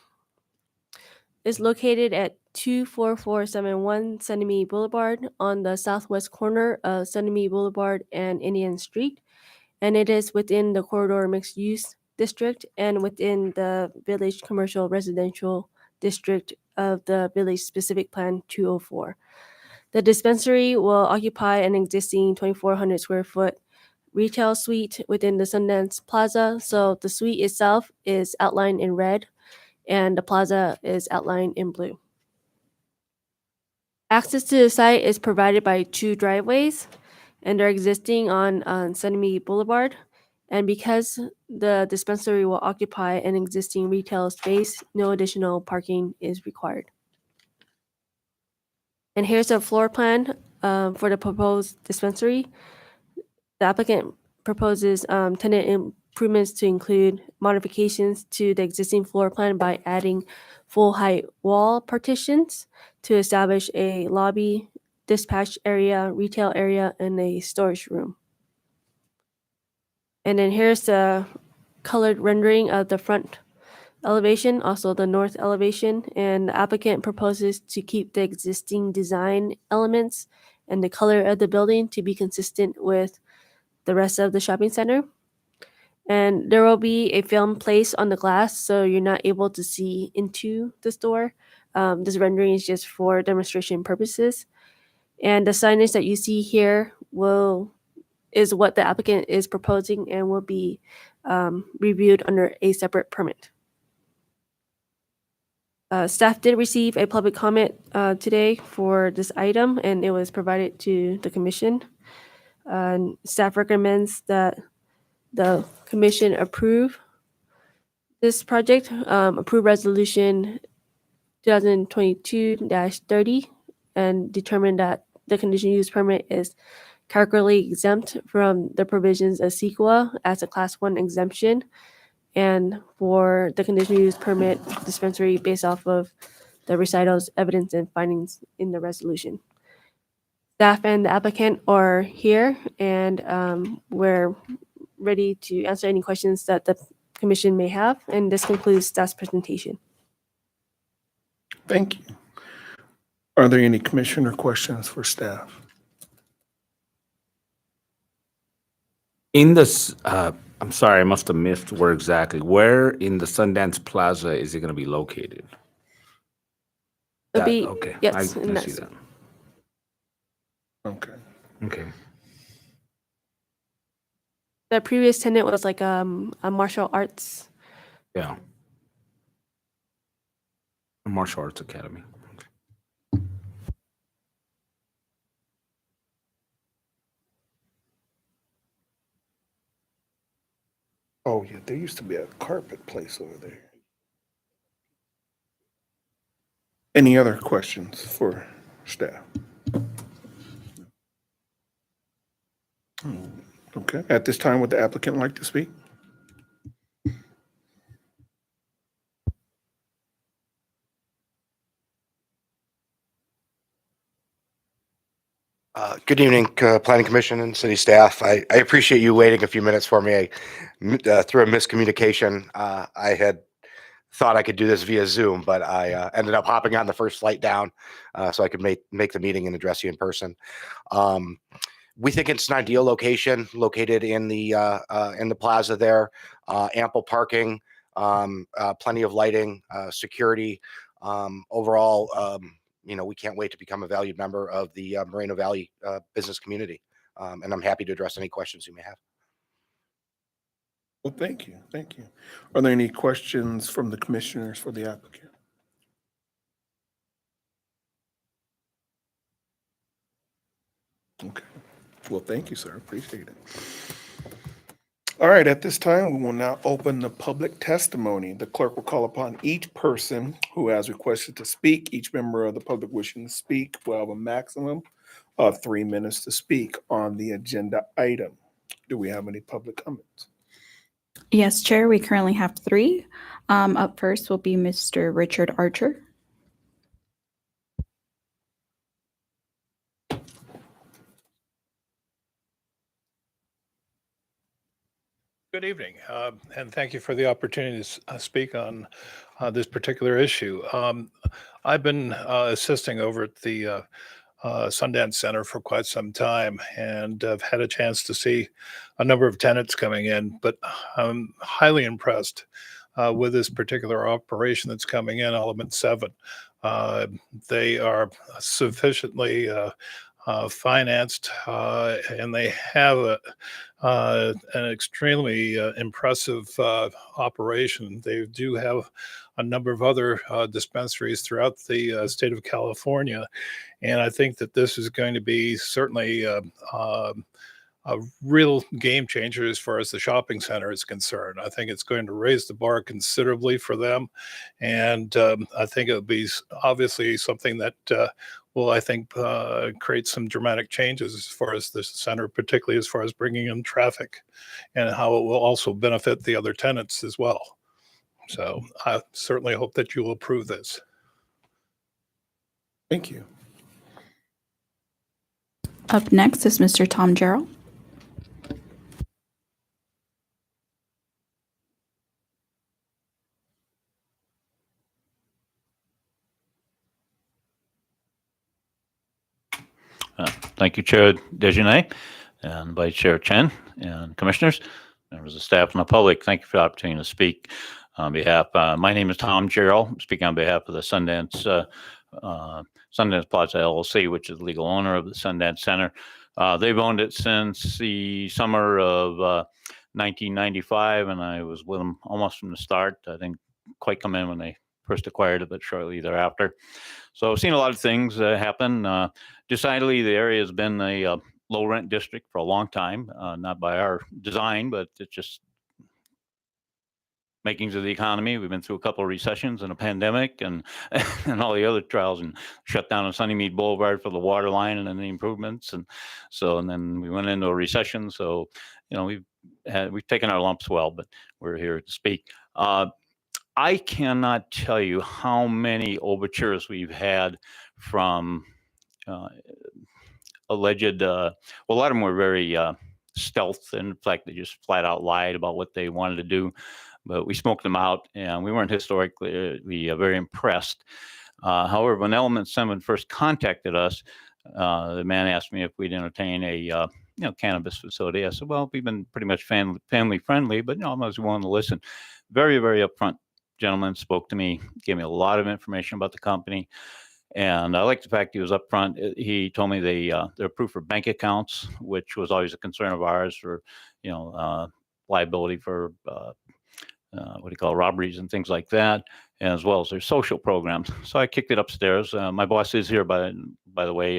It's located at 24471 Sunnymead Boulevard on the southwest corner of Sunnymead Boulevard and Indian Street, and it is within the corridor mixed use district and within the village commercial residential district of the village specific plan 204. The dispensary will occupy an existing 2,400 square foot retail suite within the Sundance Plaza. So the suite itself is outlined in red and the plaza is outlined in blue. Access to the site is provided by 2 driveways and they're existing on Sunnymead Boulevard. And because the dispensary will occupy an existing retail space, no additional parking is required. And here's a floor plan for the proposed dispensary. The applicant proposes tenant improvements to include modifications to the existing floor plan by adding full height wall partitions to establish a lobby, dispatch area, retail area, and a storage room. And then here's the colored rendering of the front elevation, also the north elevation, and the applicant proposes to keep the existing design elements and the color of the building to be consistent with the rest of the shopping center. And there will be a film placed on the glass so you're not able to see into the store. This rendering is just for demonstration purposes. And the signage that you see here is what the applicant is proposing and will be reviewed under a separate permit. Staff did receive a public comment today for this item, and it was provided to the commission. Staff recommends that the commission approve this project, approve resolution 2022-30, and determine that the conditional use permit is categorically exempt from the provisions of CEQA as a Class 1 exemption, and for the conditional use permit dispensary based off of the recitals, evidence, and findings in the resolution. Staff and the applicant are here, and we're ready to answer any questions that the commission may have. And this concludes staff's presentation. Thank you. Are there any commissioner questions for staff? In this, I'm sorry, I must have missed where exactly. Where in the Sundance Plaza is it going to be located? It'll That- be, okay. yes, I and see that's- that. Okay. Okay. The previous tenant was like a martial arts. Yeah. Martial Arts Academy. Oh, yeah, there used to be a carpet place over there. Any other questions for staff? Okay, at this time, would the applicant like to speak? Good evening, Planning Commission and city staff. I appreciate you waiting a few minutes for me. Through a miscommunication, I had thought I could do this via Zoom, but I ended up hopping on the first flight down so I could make the meeting and address you in person. We think it's an ideal location, located in the plaza there. Ample parking, plenty of lighting, security. Overall, we can't wait to become a valued member of the Moreno Valley business community. And I'm happy to address any questions you may have. Well, thank you, thank you. Are there any questions from the commissioners for the applicant? Okay, well, thank you, sir, appreciate it. All right, at this time, we will now open the public testimony. The clerk will call upon each person who has requested to speak. Each member of the public wishing to speak will have a maximum of 3 minutes to speak on the agenda item. Do we have any public comments? Yes, Chair, we currently have 3. Up first will be Mr. Richard Archer. Good evening, and thank you for the opportunity to speak on this particular issue. I've been assisting over at the Sundance Center for quite some time, and I've had a chance to see a number of tenants coming in, but I'm highly impressed with this particular operation that's coming in, Element 7. They are sufficiently financed, and they have an extremely impressive operation. They do have a number of other dispensaries throughout the state of California, and I think that this is going to be certainly a real game changer as far as the shopping center is concerned. I think it's going to raise the bar considerably for them, and I think it'll be obviously something that will, I think, create some dramatic changes as far as the center, particularly as far as bringing in traffic, and how it will also benefit the other tenants as well. So I certainly hope that you will approve this. Thank you. Up next is Mr. Tom Gerald. Thank you, Chair Dejanay and Vice Chair Chen and Commissioners, members of staff and the public. Thank you for the opportunity to speak on behalf. My name is Tom Gerald. I'm speaking on behalf of the Sundance Plaza LLC, which is the legal owner of the Sundance Center. They've owned it since the summer of 1995, and I was with them almost from the start. I didn't quite come in when they first acquired it, but shortly thereafter. So I've seen a lot of things happen. Decidedly, the area has been a low rent district for a long time, not by our design, but it's just makings of the economy. We've been through a couple of recessions and a pandemic and and all the other trials, and shut down on Sunnymead Boulevard for the water line and then the improvements. And then we went into a recession. So, we've taken our lumps well, but we're here to speak. I cannot tell you how many overtures we've had from alleged, well, a lot of them were very stealth. In fact, they just flat out lied about what they wanted to do. But we smoked them out, and we weren't historically very impressed. However, when Element 7 first contacted us, the man asked me if we'd entertain a cannabis facility. I said, well, we've been pretty much family friendly, but I'm always willing to listen. Very, very upfront gentleman, spoke to me, gave me a lot of information about the company. And I like the fact he was upfront. He told me they're approved for bank accounts, which was always a concern of ours for, liability for robberies and things like that, as well as their social programs. So I kicked it upstairs. My boss is here, by the way,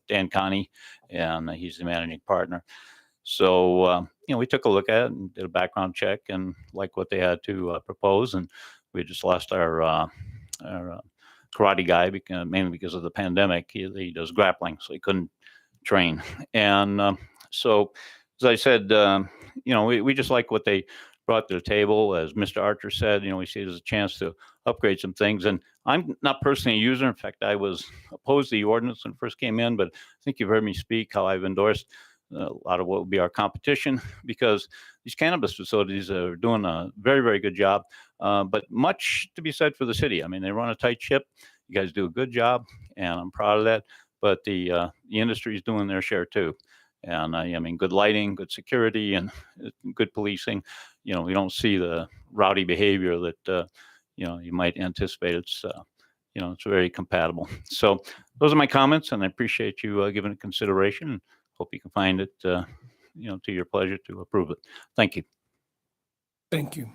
Dan Connie, and he's the managing partner. So, we took a look at it and did a background check and liked what they had to propose. And we just lost our karate guy, mainly because of the pandemic. He does grappling, so he couldn't train. And so, as I said, we just like what they brought to the table. As Mr. Archer said, we see it as a chance to upgrade some things. And I'm not personally a user. In fact, I was opposed to the ordinance when it first came in, but I think you've heard me speak how I've endorsed a lot of what will be our competition, because these cannabis facilities are doing a very, very good job. But much to be said for the city. I mean, they run a tight ship. You guys do a good job, and I'm proud of that. But the industry is doing their share too. And good lighting, good security, and good policing. We don't see the rowdy behavior that you might anticipate. It's very compatible. So those are my comments, and I appreciate you giving it consideration. Hope you can find it to your pleasure to approve it. Thank you. Thank you.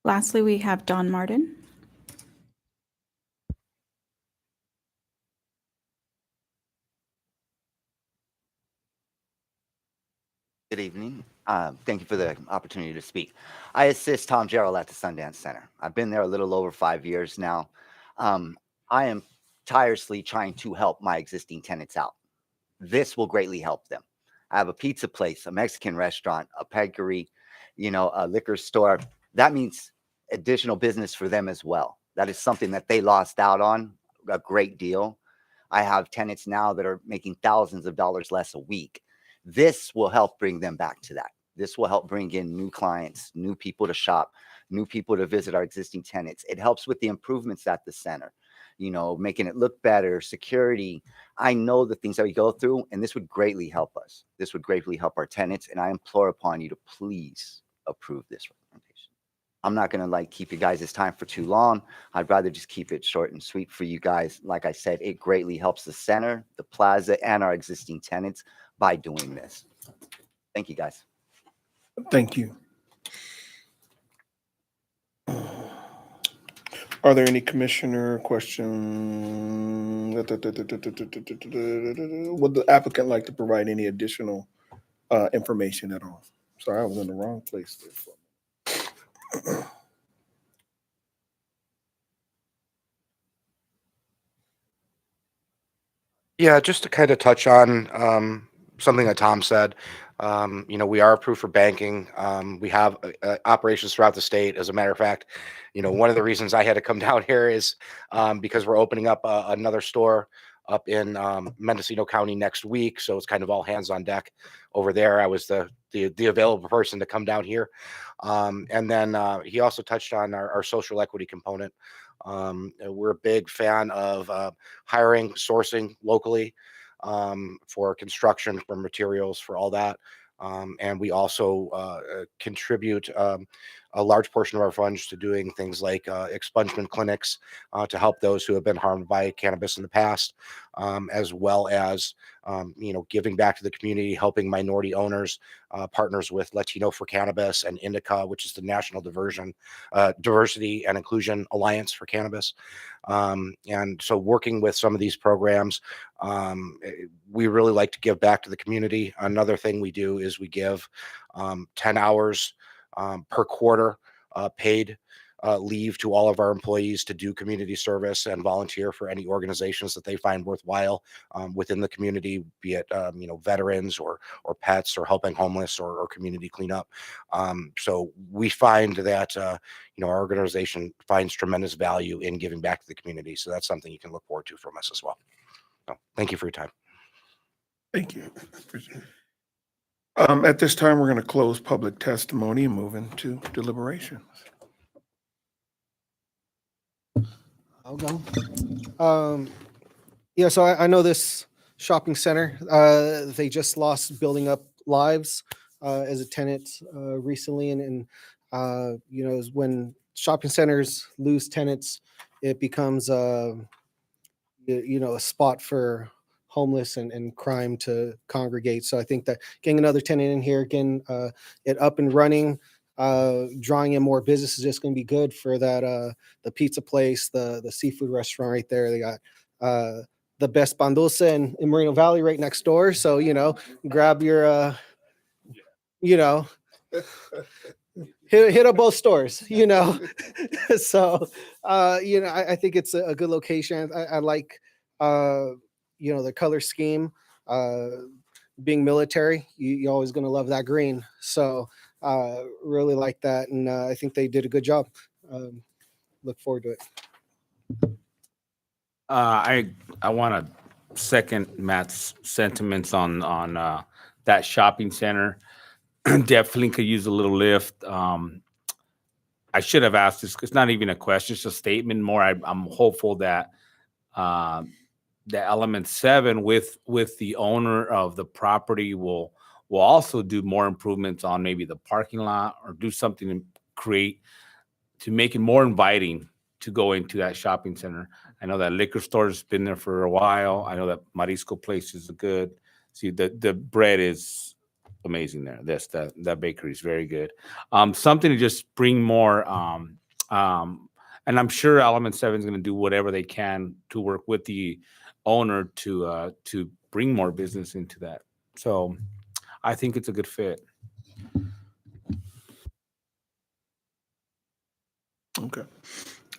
Lastly, we have Don Martin. Good evening. Thank you for the opportunity to speak. I assist Tom Gerald at the Sundance Center. I've been there a little over 5 years now. I am tirelessly trying to help my existing tenants out. This will greatly help them. I have a pizza place, a Mexican restaurant, a bakery, a liquor store. That means additional business for them as well. That is something that they lost out on a great deal. I have tenants now that are making thousands of dollars less a week. This will help bring them back to that. This will help bring in new clients, new people to shop, new people to visit our existing tenants. It helps with the improvements at the center, making it look better, security. I know the things that we go through, and this would greatly help us. This would greatly help our tenants, and I implore upon you to please approve this recommendation. I'm not going to keep you guys' time for too long. I'd rather just keep it short and sweet for you guys. Like I said, it greatly helps the center, the plaza, and our existing tenants by doing this. Thank you, guys. Thank you. Are there any commissioner questions? Would the applicant like to provide any additional information at all? Sorry, I was in the wrong place there. Yeah, just to kind of touch on something that Tom said. We are approved for banking. We have operations throughout the state. As a matter of fact, one of the reasons I had to come down here is because we're opening up another store up in Mendocino County next week. So it's kind of all hands on deck over there. I was the available person to come down here. And then he also touched on our social equity component. We're a big fan of hiring, sourcing locally for construction, for materials, for all that. And we also contribute a large portion of our funds to doing things like expungement clinics to help those who have been harmed by cannabis in the past, as well as giving back to the community, helping minority owners, partners with Latino for Cannabis and Indica, which is the National Diversity and Inclusion Alliance for Cannabis. And so working with some of these programs, we really like to give back to the community. Another thing we do is we give 10 hours per quarter paid leave to all of our employees to do community service and volunteer for any organizations that they find worthwhile within the community, be it veterans or pets or helping homeless or community cleanup. So we find that our organization finds tremendous value in giving back to the community. So that's something you can look forward to from us as well. So thank you for your time. Thank you. At this time, we're going to close public testimony and move into deliberations. I'll go. Yeah, so I know this shopping center, they just lost Building Up Lives as a tenant recently. And when shopping centers lose tenants, it becomes, a spot for homeless and crime to congregate. So I think that getting another tenant in here, getting it up and running, drawing in more business is just going to be good for that the pizza place, the seafood restaurant right there. They got the best pan dulce in Moreno Valley right next door. So grab your hit up both stores. So I think it's a good location. I like the color scheme. Being military, you're always going to love that green. So really like that, and I think they did a good job. Look forward to it. I want to second Matt's sentiments on that shopping center. Definitely could use a little lift. I should have asked this. It's not even a question; it's a statement. More, I'm hopeful that the element 7 with the owner of the property will also do more improvements on maybe the parking lot or do something to make it more inviting to go into that shopping center. I know that liquor store has been there for a while. I know that Marisco place is good. See, the bread is amazing there. That bakery is very good. Something to just bring more, and I'm sure Element 7 is going to do whatever they can to work with the owner to bring more business into that. So I think it's a good fit. Okay.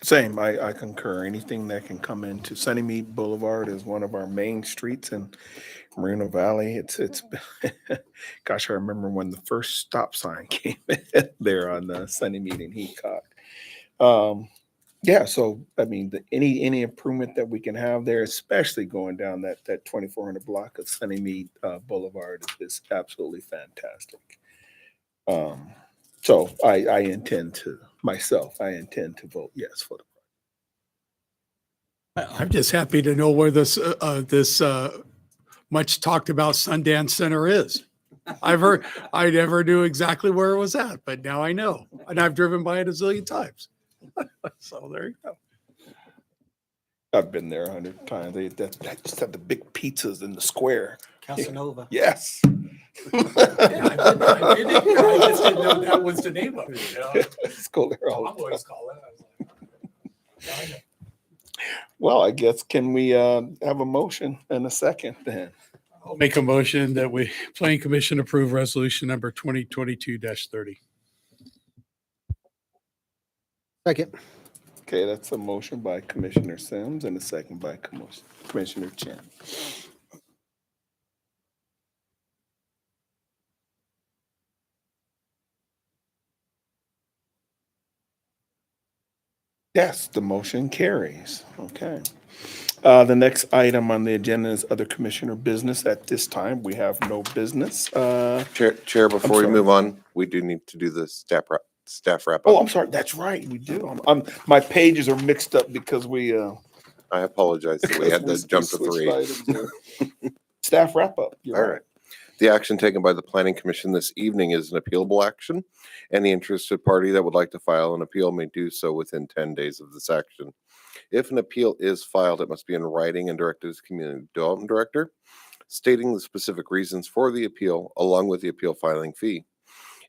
Same. I concur. Anything that can come into Sunnymead Boulevard is one of our main streets in Moreno Valley. It's gosh, I remember when the first stop sign came in there on the Sunnymead and Heathcock. Yeah, so I mean, any improvement that we can have there, especially going down that 2400 block of Sunnymead Boulevard, is absolutely fantastic. So I intend to vote yes for the project. I'm just happy to know where this much talked about Sundance Center is. I've heard, I never knew exactly where it was at, but now I know, and I've driven by it a zillion times. So there you go. I've been there 100 times. They just have the big pizzas in the square. Casanova. Yes. Yeah, I just didn't know that was the name of it. Let's go there all the time. Always call it. I was like, Well, I guess can we have a motion and a second then? I'll make a motion that we Planning Commission approve resolution number 2022-30. Second. Okay, that's a motion by Commissioner Sims and a second by Commissioner Chen. Yes, the motion carries. Okay. The next item on the agenda is other commissioner business. At this time, we have no business. Chair, before we sorry. move on, we do need to do the staff wrap Oh, up. I'm sorry. That's right. We do. My pages are mixed up because we. I apologize that we had to jump to 3. Staff wrap up. All right. The action taken by the Planning Commission this evening is an appealable action. Any interested party that would like to file an appeal may do so within 10 days of this action. If an appeal is filed, it must be in writing and directed to the Community Development Director. stating the specific reasons for the appeal along with the appeal filing fee.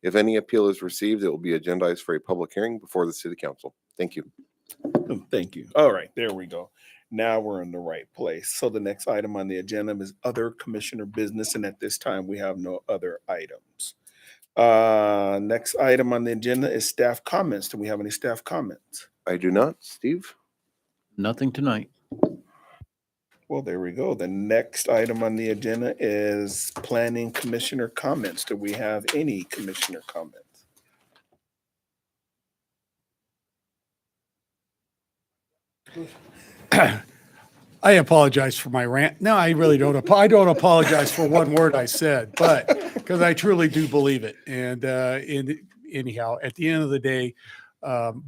If any appeal is received, it will be agendized for a public hearing before the City Council. Thank you. Thank you. All right, there we go. Now we're in the right place. So the next item on the agenda is other commissioner business, and at this time, we have no other items. Next item on the agenda is staff comments. Do we have any staff comments? I do not. Steve? Nothing tonight. Well, there we go. The next item on the agenda is planning commissioner comments. Do we have any commissioner comments? I apologize for my rant. No, I really don't. I don't apologize for one word I said, but because I truly do believe it. And anyhow, at the end of the day, but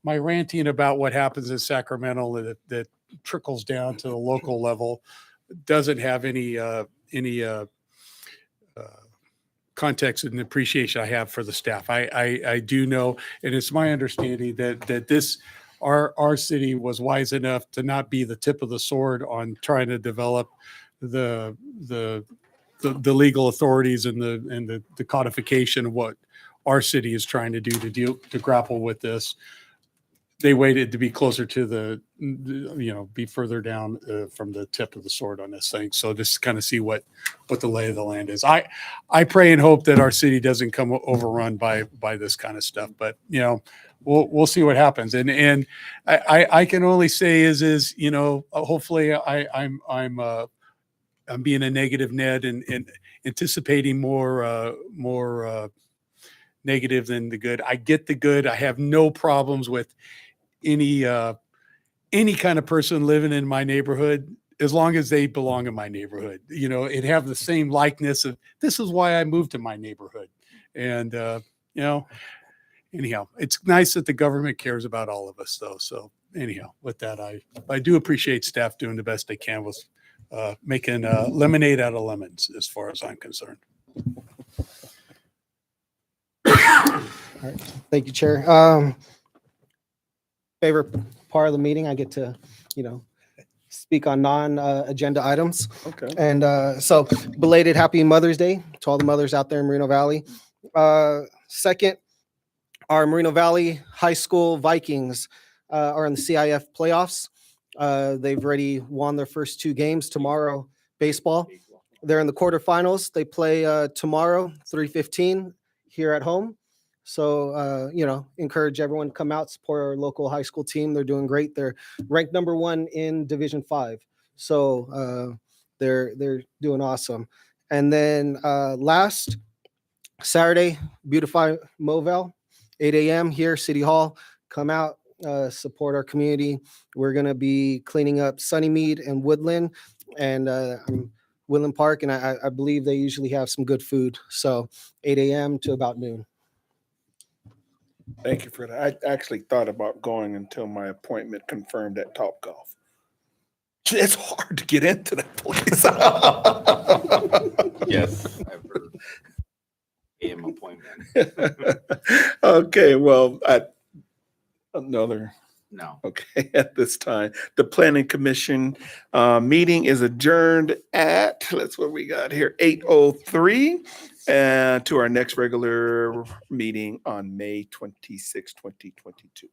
my ranting about what happens in Sacramento that trickles down to the local level doesn't have any context and appreciation I have for the staff. I do know, and it's my understanding that this. Our city was wise enough to not be the tip of the sword on trying to develop the legal authorities and the codification of what our city is trying to do to grapple with this. They waited to be closer to be further down from the tip of the sword on this thing. So just kind of see what the lay of the land is. I pray and hope that our city doesn't come overrun by this kind of stuff, but we'll see what happens. And I can only say is hopefully I'm being a negative Ned and anticipating more negative than the good. I get the good. I have no problems with any kind of person living in my neighborhood as long as they belong in my neighborhood, and have the same likeness of this is why I moved to my neighborhood. And anyhow, it's nice that the government cares about all of us though. So anyhow, with that, I do appreciate staff doing the best they can with making lemonade out of lemons as far as I'm concerned. All right. Thank you, Chair. Favorite part of the meeting, I get to, speak on non-agenda items. Okay. And so belated happy Mother's Day to all the mothers out there in Moreno Valley. Second, our Moreno Valley High School Vikings are in the CIF playoffs. They've already won their first 2 games. Tomorrow, baseball. They're in the quarterfinals. They play tomorrow, 3:15 here at home. So, encourage everyone to come out, support our local high school team. They're doing great. They're ranked number 1 in Division 5. So they're doing awesome. And then last Saturday, Beautify Movell, 8 a.m. here, City Hall. Come out, support our community. We're going to be cleaning up Sunnymead and Woodland and Woodland Park. And I believe they usually have some good food. So 8 a.m. to about noon. Thank you for that. I actually thought about going until my appointment confirmed at Topgolf. It's hard to get into that place. Yes, I've heard. AM appointment. Okay, well, another. No. Okay, at this time, the Planning Commission meeting is adjourned at, that's what we got here, 8:03, to our next regular meeting on May 26, 2022.